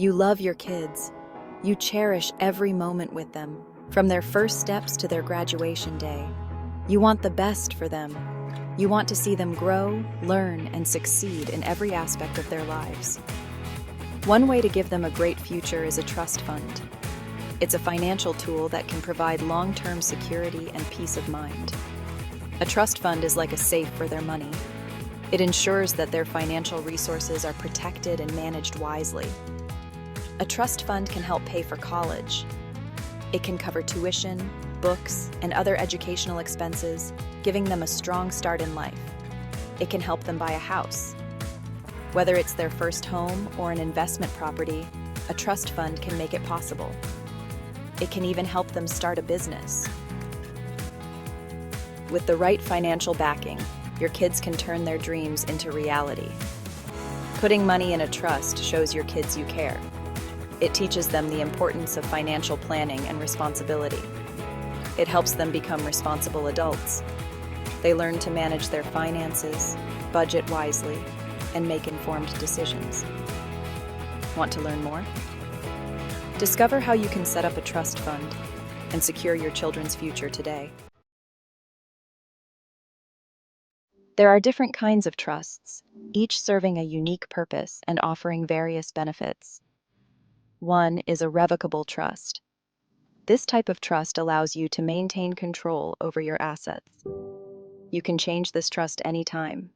You love your kids. You cherish every moment with them, from their first steps to their graduation day. You want the best for them. You want to see them grow, learn, and succeed in every aspect of their lives. One way to give them a great future is a trust fund. It's a financial tool that can provide long-term security and peace of mind. A trust fund is like a safe for their money. It ensures that their financial resources are protected and managed wisely. A trust fund can help pay for college. It can cover tuition, books, and other educational expenses, giving them a strong start in life. It can help them buy a house. Whether it's their first home or an investment property, a trust fund can make it possible. It can even help them start a business. With the right financial backing, your kids can turn their dreams into reality. Putting money in a trust shows your kids you care. It teaches them the importance of financial planning and responsibility. It helps them become responsible adults. They learn to manage their finances, budget wisely, and make informed decisions. Want to learn more? Discover how you can set up a trust fund and secure your children's future today. There are different kinds of trusts, each serving a unique purpose and offering various benefits. One is a revocable trust. This type of trust allows you to maintain control over your assets. You can change this trust anytime,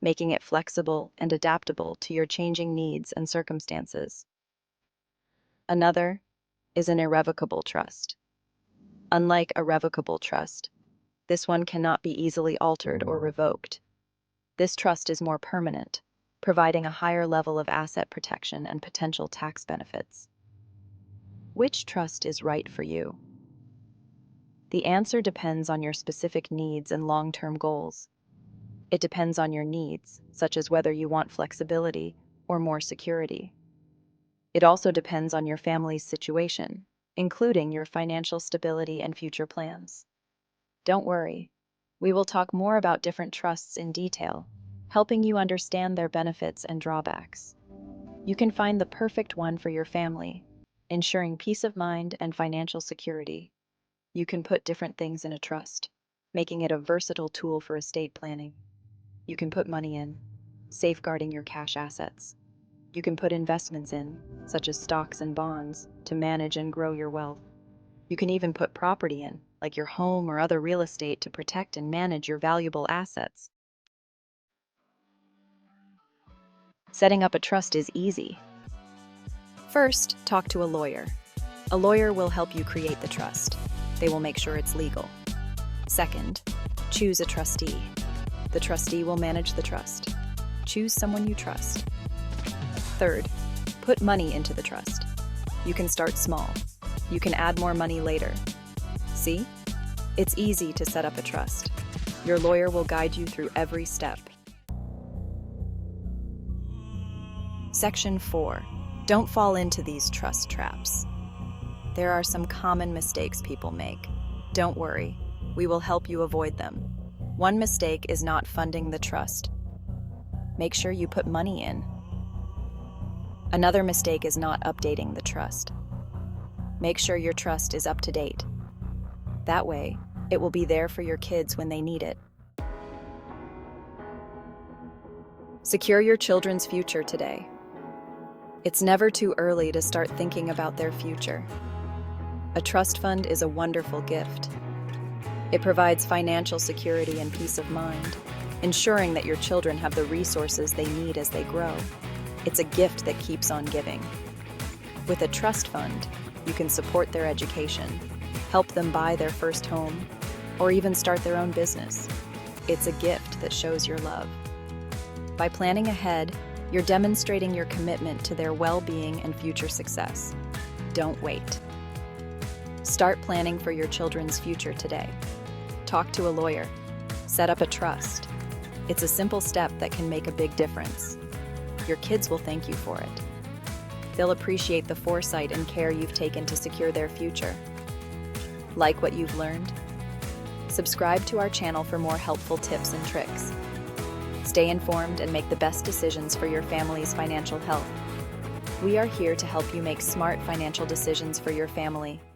making it flexible and adaptable to your changing needs and circumstances. Another is an irrevocable trust. Unlike a revocable trust, this one cannot be easily altered or revoked. This trust is more permanent, providing a higher level of asset protection and potential tax benefits. Which trust is right for you? The answer depends on your specific needs and long-term goals. It depends on your needs, such as whether you want flexibility or more security. It also depends on your family's situation, including your financial stability and future plans. Don't worry, we will talk more about different trusts in detail, helping you understand their benefits and drawbacks. You can find the perfect one for your family, ensuring peace of mind and financial security. You can put different things in a trust, making it a versatile tool for estate planning. You can put money in, safeguarding your cash assets. You can put investments in, such as stocks and bonds, to manage and grow your wealth. You can even put property in, like your home or other real estate, to protect and manage your valuable assets. Setting up a trust is easy. First, talk to a lawyer. A lawyer will help you create the trust. They will make sure it's legal. Second, choose a trustee. The trustee will manage the trust. Choose someone you trust. Third, put money into the trust. You can start small. You can add more money later. See? It's easy to set up a trust. Your lawyer will guide you through every step. Section 4. Don't fall into these trust traps. There are some common mistakes people make. Don't worry, we will help you avoid them. One mistake is not funding the trust. Make sure you put money in. Another mistake is not updating the trust. Make sure your trust is up to date. That way, it will be there for your kids when they need it. Secure your children's future today. It's never too early to start thinking about their future. A trust fund is a wonderful gift. It provides financial security and peace of mind, ensuring that your children have the resources they need as they grow. It's a gift that keeps on giving. With a trust fund, you can support their education, help them buy their first home, or even start their own business. It's a gift that shows your love. By planning ahead, you're demonstrating your commitment to their well-being and future success. Don't wait. Start planning for your children's future today. Talk to a lawyer. Set up a trust. It's a simple step that can make a big difference. Your kids will thank you for it. They'll appreciate the foresight and care you've taken to secure their future. Like what you've learned? Subscribe to our channel for more helpful tips and tricks. Stay informed and make the best decisions for your family's financial health. We are here to help you make smart financial decisions for your family.